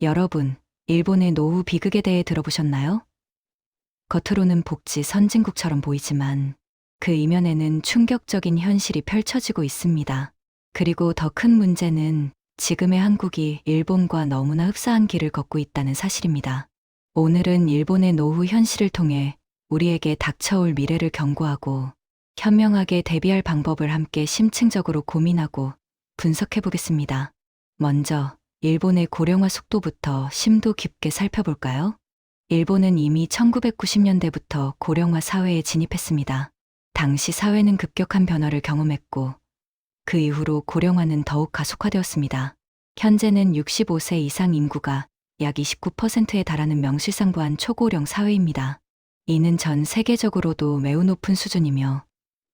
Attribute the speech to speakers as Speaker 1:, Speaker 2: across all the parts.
Speaker 1: 여러분, 일본의 노후 비극에 대해 들어보셨나요? 겉으로는 복지 선진국처럼 보이지만 그 이면에는 충격적인 현실이 펼쳐지고 있습니다. 그리고 더 큰 문제는 지금의 한국이 일본과 너무나 흡사한 길을 걷고 있다는 사실입니다. 오늘은 일본의 노후 현실을 통해 우리에게 닥쳐올 미래를 경고하고 현명하게 대비할 방법을 함께 심층적으로 고민하고 분석해 보겠습니다. 먼저 일본의 고령화 속도부터 심도 깊게 살펴볼까요? 일본은 이미 1990년대부터 고령화 사회에 진입했습니다. 당시 사회는 급격한 변화를 경험했고 그 이후로 고령화는 더욱 가속화되었습니다. 현재는 65세 이상 인구가 약 29%에 달하는 명실상부한 초고령 사회입니다. 이는 전 세계적으로도 매우 높은 수준이며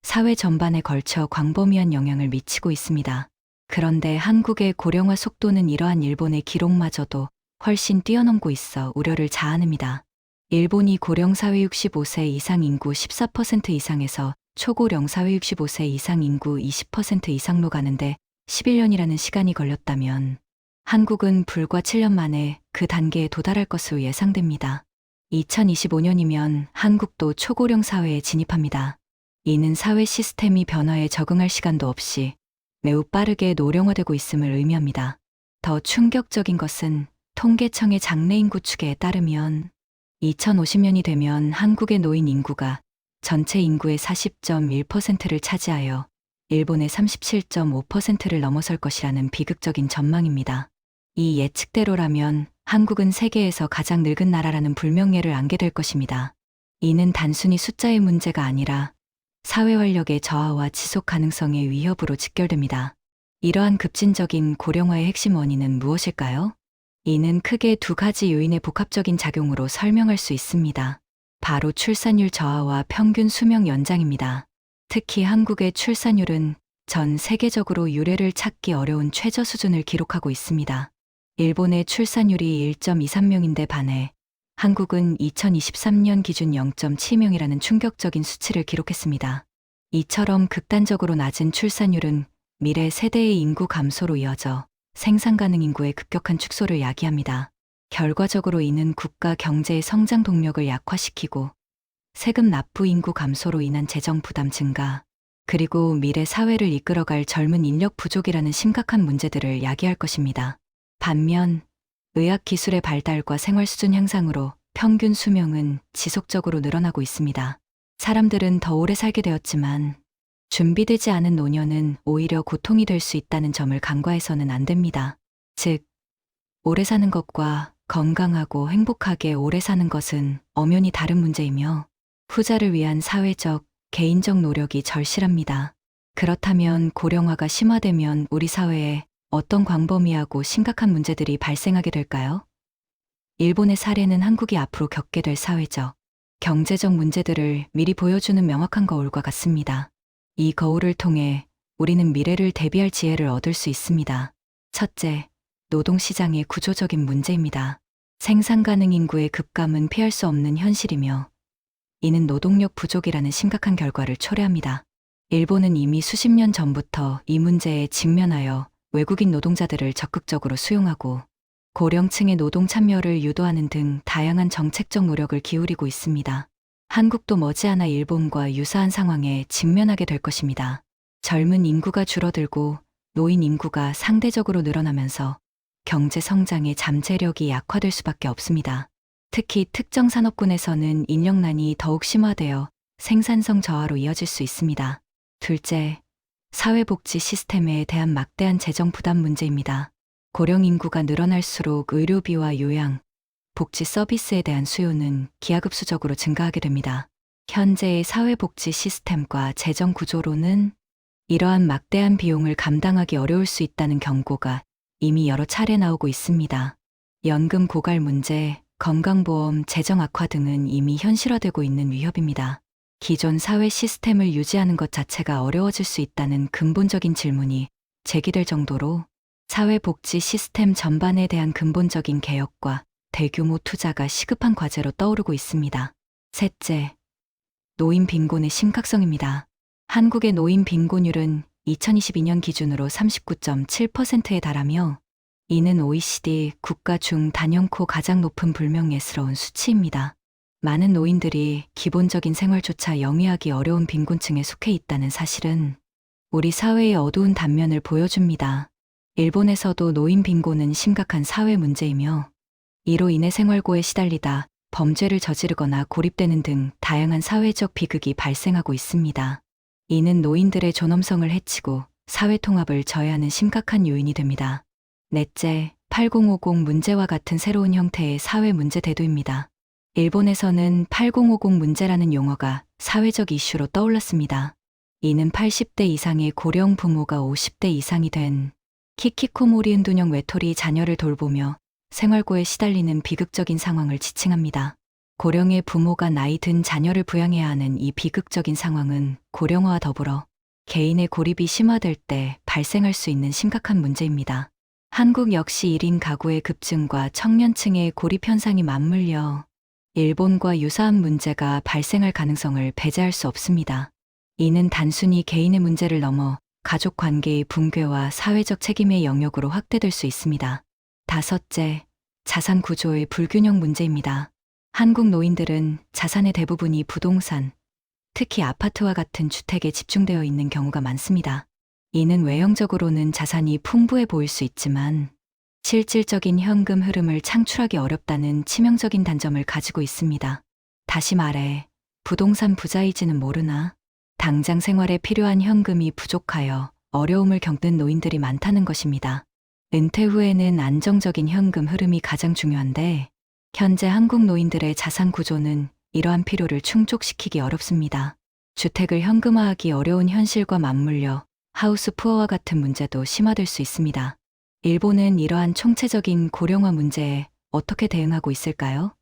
Speaker 1: 사회 전반에 걸쳐 광범위한 영향을 미치고 있습니다. 그런데 한국의 고령화 속도는 이러한 일본의 기록마저도 훨씬 뛰어넘고 있어 우려를 자아냅니다. 일본이 고령사회 65세 이상 인구 14% 이상에서 초고령 사회 65세 이상 인구 20% 이상로 가는데 11년이라는 시간이 걸렸다면 한국은 불과 7년 만에 그 단계에 도달할 것으로 예상됩니다. 2025년이면 한국도 초고령 사회에 진입합니다. 이는 사회 시스템이 변화에 적응할 시간도 없이 매우 빠르게 노령화되고 있음을 의미합니다. 더 충격적인 것은 통계청의 장래인구 추계에 따르면 2050년이 되면 한국의 노인 인구가 전체 인구의 40.1%를 차지하여 일본의 37.5%를 넘어설 것이라는 비극적인 전망입니다. 이 예측대로라면 한국은 세계에서 가장 늙은 나라라는 불명예를 안게 될 것입니다. 이는 단순히 숫자의 문제가 아니라 사회 활력의 저하와 지속 가능성의 위협으로 직결됩니다. 이러한 급진적인 고령화의 핵심 원인은 무엇일까요? 이는 크게 두 가지 요인의 복합적인 작용으로 설명할 수 있습니다. 바로 출산율 저하와 평균 수명 연장입니다. 특히 한국의 출산율은 전 세계적으로 유례를 찾기 어려운 최저 수준을 기록하고 있습니다. 일본의 출산율이 1.23명인데 반해 한국은 2023년 기준 0.7명이라는 충격적인 수치를 기록했습니다. 이처럼 극단적으로 낮은 출산율은 미래 세대의 인구 감소로 이어져 생산 가능 인구의 급격한 축소를 야기합니다. 결과적으로 이는 국가 경제의 성장 동력을 약화시키고 세금 납부 인구 감소로 인한 재정 부담 증가, 그리고 미래 사회를 이끌어갈 젊은 인력 부족이라는 심각한 문제들을 야기할 것입니다. 반면 의학 기술의 발달과 생활 수준 향상으로 평균 수명은 지속적으로 늘어나고 있습니다. 사람들은 더 오래 살게 되었지만 준비되지 않은 노년은 오히려 고통이 될 수 있다는 점을 간과해서는 안 됩니다. 즉, 오래 사는 것과 건강하고 행복하게 오래 사는 것은 엄연히 다른 문제이며 후자를 위한 사회적, 개인적 노력이 절실합니다. 그렇다면 고령화가 심화되면 우리 사회에 어떤 광범위하고 심각한 문제들이 발생하게 될까요? 일본의 사례는 한국이 앞으로 겪게 될 사회적, 경제적 문제들을 미리 보여주는 명확한 거울과 같습니다. 이 거울을 통해 우리는 미래를 대비할 지혜를 얻을 수 있습니다. 첫째, 노동시장의 구조적인 문제입니다. 생산 가능 인구의 급감은 피할 수 없는 현실이며 이는 노동력 부족이라는 심각한 결과를 초래합니다. 일본은 이미 수십 년 전부터 이 문제에 직면하여 외국인 노동자들을 적극적으로 수용하고 고령층의 노동 참여를 유도하는 등 다양한 정책적 노력을 기울이고 있습니다. 한국도 머지않아 일본과 유사한 상황에 직면하게 될 것입니다. 젊은 인구가 줄어들고 노인 인구가 상대적으로 늘어나면서 경제 성장의 잠재력이 약화될 수밖에 없습니다. 특히 특정 산업군에서는 인력난이 더욱 심화되어 생산성 저하로 이어질 수 있습니다. 둘째, 사회복지 시스템에 대한 막대한 재정 부담 문제입니다. 고령 인구가 늘어날수록 의료비와 요양, 복지 서비스에 대한 수요는 기하급수적으로 증가하게 됩니다. 현재의 사회복지 시스템과 재정 구조로는 이러한 막대한 비용을 감당하기 어려울 수 있다는 경고가 이미 여러 차례 나오고 있습니다. 연금 고갈 문제, 건강보험, 재정 악화 등은 이미 현실화되고 있는 위협입니다. 기존 사회 시스템을 유지하는 것 자체가 어려워질 수 있다는 근본적인 질문이 제기될 정도로 사회복지 시스템 전반에 대한 근본적인 개혁과 대규모 투자가 시급한 과제로 떠오르고 있습니다. 셋째, 노인 빈곤의 심각성입니다. 한국의 노인 빈곤율은 2022년 기준으로 39.7%에 달하며 이는 OECD 국가 중 단연코 가장 높은 불명예스러운 수치입니다. 많은 노인들이 기본적인 생활조차 영위하기 어려운 빈곤층에 속해 있다는 사실은 우리 사회의 어두운 단면을 보여줍니다. 일본에서도 노인 빈곤은 심각한 사회 문제이며 이로 인해 생활고에 시달리다 범죄를 저지르거나 고립되는 등 다양한 사회적 비극이 발생하고 있습니다. 이는 노인들의 존엄성을 해치고 사회 통합을 저해하는 심각한 요인이 됩니다. 넷째, 8050 문제와 같은 새로운 형태의 사회 문제 대두입니다. 일본에서는 8050 문제라는 용어가 사회적 이슈로 떠올랐습니다. 이는 80대 이상의 고령 부모가 50대 이상이 된 키키코모리 은둔형 외톨이 자녀를 돌보며 생활고에 시달리는 비극적인 상황을 지칭합니다. 고령의 부모가 나이 든 자녀를 부양해야 하는 이 비극적인 상황은 고령화와 더불어 개인의 고립이 심화될 때 발생할 수 있는 심각한 문제입니다. 한국 역시 1인 가구의 급증과 청년층의 고립 현상이 맞물려 일본과 유사한 문제가 발생할 가능성을 배제할 수 없습니다. 이는 단순히 개인의 문제를 넘어 가족 관계의 붕괴와 사회적 책임의 영역으로 확대될 수 있습니다. 다섯째, 자산 구조의 불균형 문제입니다. 한국 노인들은 자산의 대부분이 부동산, 특히 아파트와 같은 주택에 집중되어 있는 경우가 많습니다. 이는 외형적으로는 자산이 풍부해 보일 수 있지만 실질적인 현금 흐름을 창출하기 어렵다는 치명적인 단점을 가지고 있습니다. 다시 말해, 부동산 부자이지는 모르나 당장 생활에 필요한 현금이 부족하여 어려움을 겪는 노인들이 많다는 것입니다. 은퇴 후에는 안정적인 현금 흐름이 가장 중요한데 현재 한국 노인들의 자산 구조는 이러한 필요를 충족시키기 어렵습니다. 주택을 현금화하기 어려운 현실과 맞물려 하우스 푸어와 같은 문제도 심화될 수 있습니다. 일본은 이러한 총체적인 고령화 문제에 어떻게 대응하고 있을까요?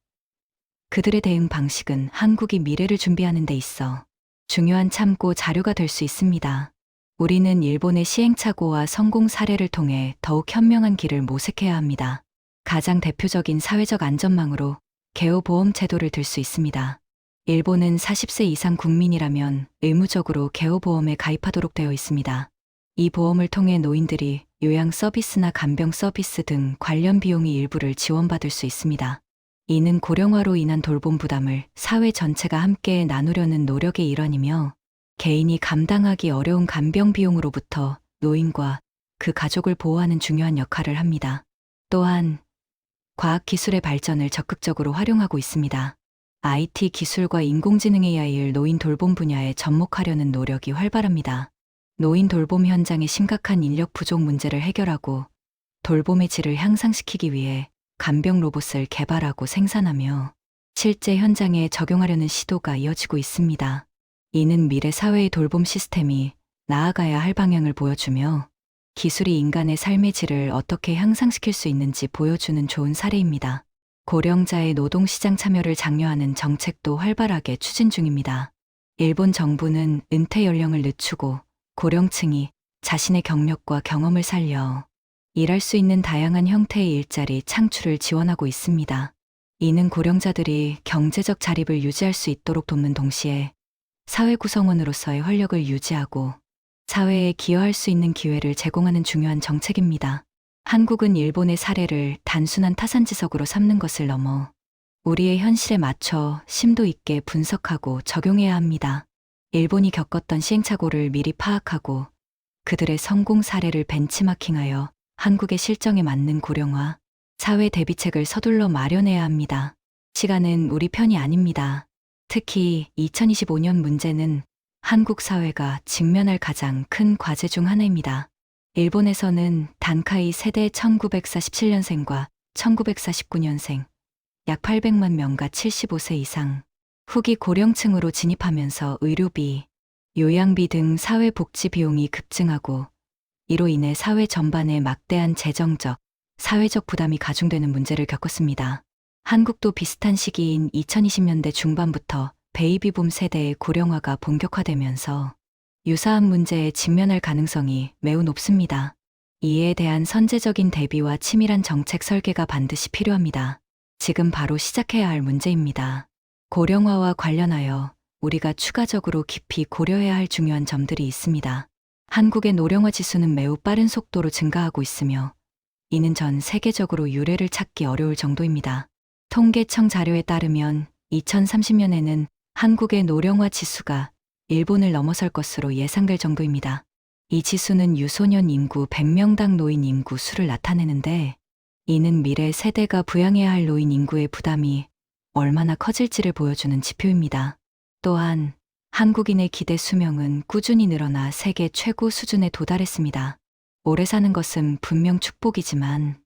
Speaker 1: 그들의 대응 방식은 한국이 미래를 준비하는 데 있어 중요한 참고 자료가 될 수 있습니다. 우리는 일본의 시행착오와 성공 사례를 통해 더욱 현명한 길을 모색해야 합니다. 가장 대표적인 사회적 안전망으로 개호보험 제도를 들 수 있습니다. 일본은 40세 이상 국민이라면 의무적으로 개호보험에 가입하도록 되어 있습니다. 이 보험을 통해 노인들이 요양 서비스나 간병 서비스 등 관련 비용의 일부를 지원받을 수 있습니다. 이는 고령화로 인한 돌봄 부담을 사회 전체가 함께 나누려는 노력의 일환이며 개인이 감당하기 어려운 간병 비용으로부터 노인과 그 가족을 보호하는 중요한 역할을 합니다. 또한 과학기술의 발전을 적극적으로 활용하고 있습니다. IT 기술과 인공지능 AI를 노인 돌봄 분야에 접목하려는 노력이 활발합니다. 노인 돌봄 현장의 심각한 인력 부족 문제를 해결하고 돌봄의 질을 향상시키기 위해 간병 로봇을 개발하고 생산하며 실제 현장에 적용하려는 시도가 이어지고 있습니다. 이는 미래 사회의 돌봄 시스템이 나아가야 할 방향을 보여주며 기술이 인간의 삶의 질을 어떻게 향상시킬 수 있는지 보여주는 좋은 사례입니다. 고령자의 노동시장 참여를 장려하는 정책도 활발하게 추진 중입니다. 일본 정부는 은퇴 연령을 늦추고 고령층이 자신의 경력과 경험을 살려 일할 수 있는 다양한 형태의 일자리 창출을 지원하고 있습니다. 이는 고령자들이 경제적 자립을 유지할 수 있도록 돕는 동시에 사회 구성원으로서의 활력을 유지하고 사회에 기여할 수 있는 기회를 제공하는 중요한 정책입니다. 한국은 일본의 사례를 단순한 타산지석으로 삼는 것을 넘어 우리의 현실에 맞춰 심도 있게 분석하고 적용해야 합니다. 일본이 겪었던 시행착오를 미리 파악하고 그들의 성공 사례를 벤치마킹하여 한국의 실정에 맞는 고령화, 사회 대비책을 서둘러 마련해야 합니다. 시간은 우리 편이 아닙니다. 특히 2025년 문제는 한국 사회가 직면할 가장 큰 과제 중 하나입니다. 일본에서는 단카이 세대 1947년생과 1949년생, 약 800만 명가 75세 이상, 후기 고령층으로 진입하면서 의료비, 요양비 등 사회복지 비용이 급증하고 이로 인해 사회 전반에 막대한 재정적, 사회적 부담이 가중되는 문제를 겪었습니다. 한국도 비슷한 시기인 2020년대 중반부터 베이비붐 세대의 고령화가 본격화되면서 유사한 문제에 직면할 가능성이 매우 높습니다. 이에 대한 선제적인 대비와 치밀한 정책 설계가 반드시 필요합니다. 지금 바로 시작해야 할 문제입니다. 고령화와 관련하여 우리가 추가적으로 깊이 고려해야 할 중요한 점들이 있습니다. 한국의 노령화 지수는 매우 빠른 속도로 증가하고 있으며 이는 전 세계적으로 유례를 찾기 어려울 정도입니다. 통계청 자료에 따르면 2030년에는 한국의 노령화 지수가 일본을 넘어설 것으로 예상될 정도입니다. 이 지수는 유소년 인구 100명당 노인 인구 수를 나타내는데, 이는 미래 세대가 부양해야 할 노인 인구의 부담이 얼마나 커질지를 보여주는 지표입니다. 또한 한국인의 기대 수명은 꾸준히 늘어나 세계 최고 수준에 도달했습니다. 오래 사는 것은 분명 축복이지만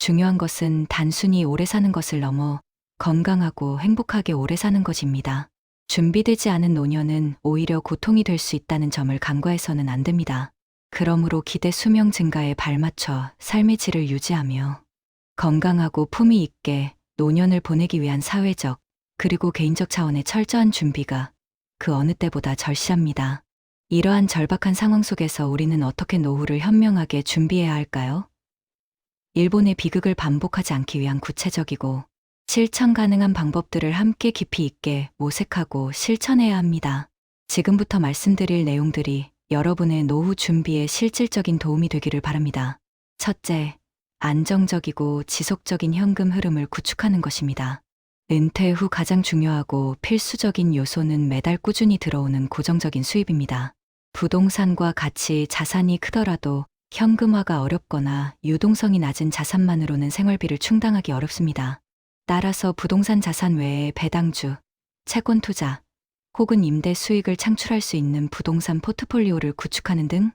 Speaker 1: 중요한 것은 단순히 오래 사는 것을 넘어 건강하고 행복하게 오래 사는 것입니다. 준비되지 않은 노년은 오히려 고통이 될 수 있다는 점을 간과해서는 안 됩니다. 그러므로 기대 수명 증가에 발맞춰 삶의 질을 유지하며 건강하고 품위 있게 노년을 보내기 위한 사회적 그리고 개인적 차원의 철저한 준비가 그 어느 때보다 절실합니다. 이러한 절박한 상황 속에서 우리는 어떻게 노후를 현명하게 준비해야 할까요? 일본의 비극을 반복하지 않기 위한 구체적이고 실천 가능한 방법들을 함께 깊이 있게 모색하고 실천해야 합니다. 지금부터 말씀드릴 내용들이 여러분의 노후 준비에 실질적인 도움이 되기를 바랍니다. 첫째, 안정적이고 지속적인 현금 흐름을 구축하는 것입니다. 은퇴 후 가장 중요하고 필수적인 요소는 매달 꾸준히 들어오는 고정적인 수입입니다. 부동산과 같이 자산이 크더라도 현금화가 어렵거나 유동성이 낮은 자산만으로는 생활비를 충당하기 어렵습니다. 따라서 부동산 자산 외에 배당주, 채권 투자, 혹은 임대 수익을 창출할 수 있는 부동산 포트폴리오를 구축하는 등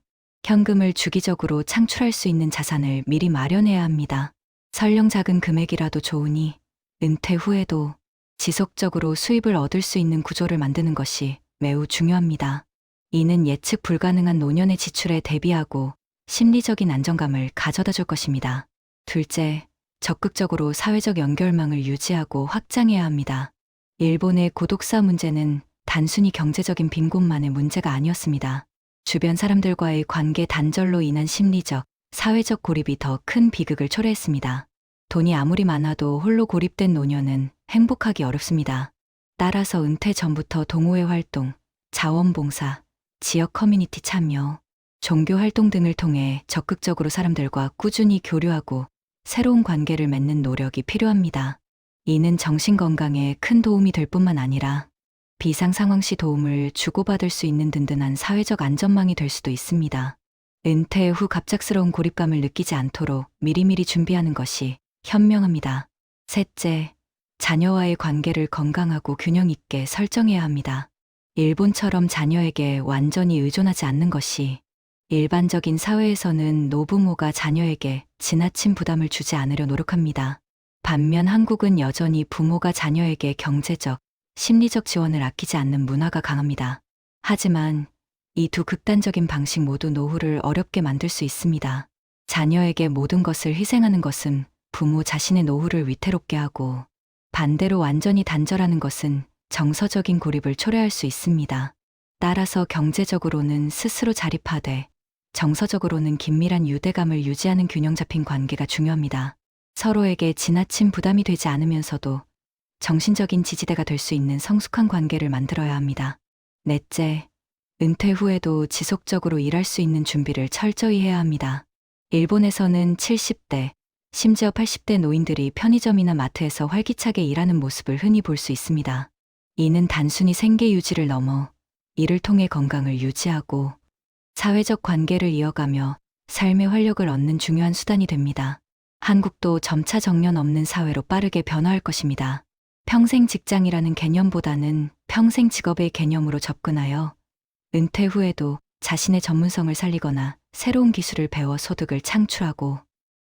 Speaker 1: 현금을 주기적으로 창출할 수 있는 자산을 미리 마련해야 합니다. 설령 작은 금액이라도 좋으니 은퇴 후에도 지속적으로 수입을 얻을 수 있는 구조를 만드는 것이 매우 중요합니다. 이는 예측 불가능한 노년의 지출에 대비하고 심리적인 안정감을 가져다 줄 것입니다. 둘째, 적극적으로 사회적 연결망을 유지하고 확장해야 합니다. 일본의 고독사 문제는 단순히 경제적인 빈곤만의 문제가 아니었습니다. 주변 사람들과의 관계 단절로 인한 심리적, 사회적 고립이 더 큰 비극을 초래했습니다. 돈이 아무리 많아도 홀로 고립된 노년은 행복하기 어렵습니다. 따라서 은퇴 전부터 동호회 활동, 자원봉사, 지역 커뮤니티 참여, 종교 활동 등을 통해 적극적으로 사람들과 꾸준히 교류하고 새로운 관계를 맺는 노력이 필요합니다. 이는 정신 건강에 큰 도움이 될 뿐만 아니라 비상 상황 시 도움을 주고받을 수 있는 든든한 사회적 안전망이 될 수도 있습니다. 은퇴 후 갑작스러운 고립감을 느끼지 않도록 미리미리 준비하는 것이 현명합니다. 셋째, 자녀와의 관계를 건강하고 균형 있게 설정해야 합니다. 일본처럼 자녀에게 완전히 의존하지 않는 것이 일반적인 사회에서는 노부모가 자녀에게 지나친 부담을 주지 않으려 노력합니다. 반면 한국은 여전히 부모가 자녀에게 경제적, 심리적 지원을 아끼지 않는 문화가 강합니다. 하지만 이 두 극단적인 방식 모두 노후를 어렵게 만들 수 있습니다. 자녀에게 모든 것을 희생하는 것은 부모 자신의 노후를 위태롭게 하고, 반대로 완전히 단절하는 것은 정서적인 고립을 초래할 수 있습니다. 따라서 경제적으로는 스스로 자립하되 정서적으로는 긴밀한 유대감을 유지하는 균형 잡힌 관계가 중요합니다. 서로에게 지나친 부담이 되지 않으면서도 정신적인 지지대가 될 수 있는 성숙한 관계를 만들어야 합니다. 넷째, 은퇴 후에도 지속적으로 일할 수 있는 준비를 철저히 해야 합니다. 일본에서는 70대, 심지어 80대 노인들이 편의점이나 마트에서 활기차게 일하는 모습을 흔히 볼 수 있습니다. 이는 단순히 생계 유지를 넘어 이를 통해 건강을 유지하고 사회적 관계를 이어가며 삶의 활력을 얻는 중요한 수단이 됩니다. 한국도 점차 정년 없는 사회로 빠르게 변화할 것입니다. 평생 직장이라는 개념보다는 평생 직업의 개념으로 접근하여 은퇴 후에도 자신의 전문성을 살리거나 새로운 기술을 배워 소득을 창출하고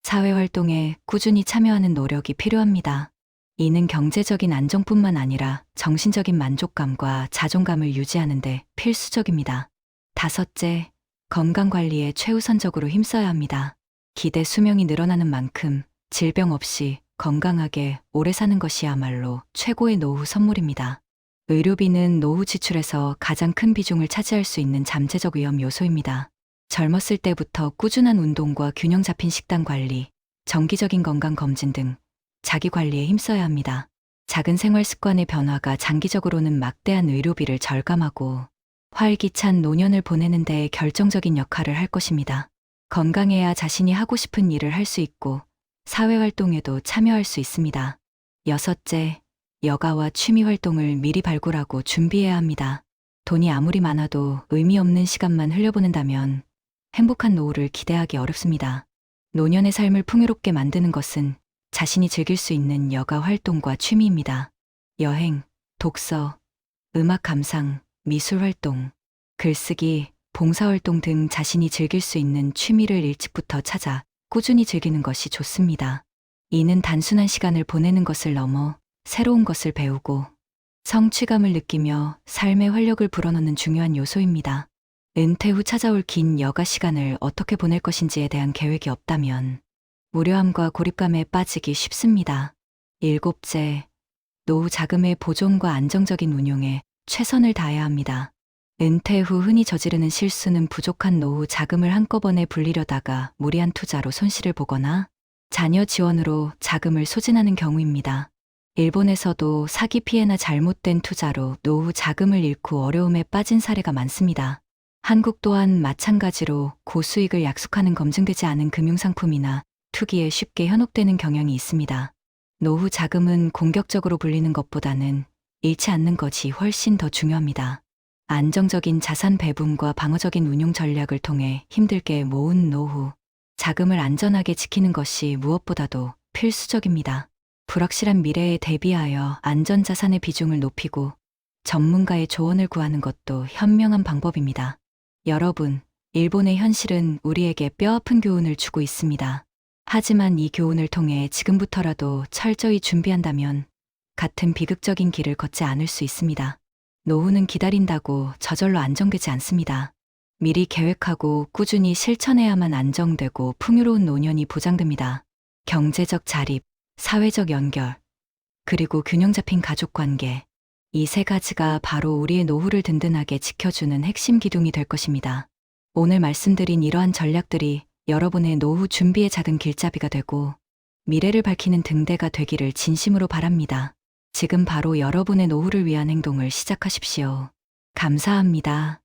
Speaker 1: 사회활동에 꾸준히 참여하는 노력이 필요합니다. 이는 경제적인 안정뿐만 아니라 정신적인 만족감과 자존감을 유지하는 데 필수적입니다. 다섯째, 건강관리에 최우선적으로 힘써야 합니다. 기대 수명이 늘어나는 만큼 질병 없이 건강하게 오래 사는 것이야말로 최고의 노후 선물입니다. 의료비는 노후 지출에서 가장 큰 비중을 차지할 수 있는 잠재적 위험 요소입니다. 젊었을 때부터 꾸준한 운동과 균형 잡힌 식단 관리, 정기적인 건강 검진 등 자기 관리에 힘써야 합니다. 작은 생활 습관의 변화가 장기적으로는 막대한 의료비를 절감하고 활기찬 노년을 보내는 데 결정적인 역할을 할 것입니다. 건강해야 자신이 하고 싶은 일을 할 수 있고 사회활동에도 참여할 수 있습니다. 여섯째, 여가와 취미 활동을 미리 발굴하고 준비해야 합니다. 돈이 아무리 많아도 의미 없는 시간만 흘려보낸다면 행복한 노후를 기대하기 어렵습니다. 노년의 삶을 풍요롭게 만드는 것은 자신이 즐길 수 있는 여가 활동과 취미입니다. 여행, 독서, 음악 감상, 미술 활동, 글쓰기, 봉사활동 등 자신이 즐길 수 있는 취미를 일찍부터 찾아 꾸준히 즐기는 것이 좋습니다. 이는 단순한 시간을 보내는 것을 넘어 새로운 것을 배우고 성취감을 느끼며 삶의 활력을 불어넣는 중요한 요소입니다. 은퇴 후 찾아올 긴 여가 시간을 어떻게 보낼 것인지에 대한 계획이 없다면 무료함과 고립감에 빠지기 쉽습니다. 일곱째, 노후 자금의 보존과 안정적인 운용에 최선을 다해야 합니다. 은퇴 후 흔히 저지르는 실수는 부족한 노후 자금을 한꺼번에 불리려다가 무리한 투자로 손실을 보거나 자녀 지원으로 자금을 소진하는 경우입니다. 일본에서도 사기 피해나 잘못된 투자로 노후 자금을 잃고 어려움에 빠진 사례가 많습니다. 한국 또한 마찬가지로 고수익을 약속하는 검증되지 않은 금융상품이나 투기에 쉽게 현혹되는 경향이 있습니다. 노후 자금은 공격적으로 불리는 것보다는 잃지 않는 것이 훨씬 더 중요합니다. 안정적인 자산 배분과 방어적인 운용 전략을 통해 힘들게 모은 노후 자금을 안전하게 지키는 것이 무엇보다도 필수적입니다. 불확실한 미래에 대비하여 안전자산의 비중을 높이고 전문가의 조언을 구하는 것도 현명한 방법입니다. 여러분, 일본의 현실은 우리에게 뼈아픈 교훈을 주고 있습니다. 하지만 이 교훈을 통해 지금부터라도 철저히 준비한다면 같은 비극적인 길을 걷지 않을 수 있습니다. 노후는 기다린다고 저절로 안정되지 않습니다. 미리 계획하고 꾸준히 실천해야만 안정되고 풍요로운 노년이 보장됩니다. 경제적 자립, 사회적 연결, 그리고 균형 잡힌 가족 관계. 이 세 가지가 바로 우리의 노후를 든든하게 지켜주는 핵심 기둥이 될 것입니다. 오늘 말씀드린 이러한 전략들이 여러분의 노후 준비의 작은 길잡이가 되고 미래를 밝히는 등대가 되기를 진심으로 바랍니다. 지금 바로 여러분의 노후를 위한 행동을 시작하십시오. 감사합니다.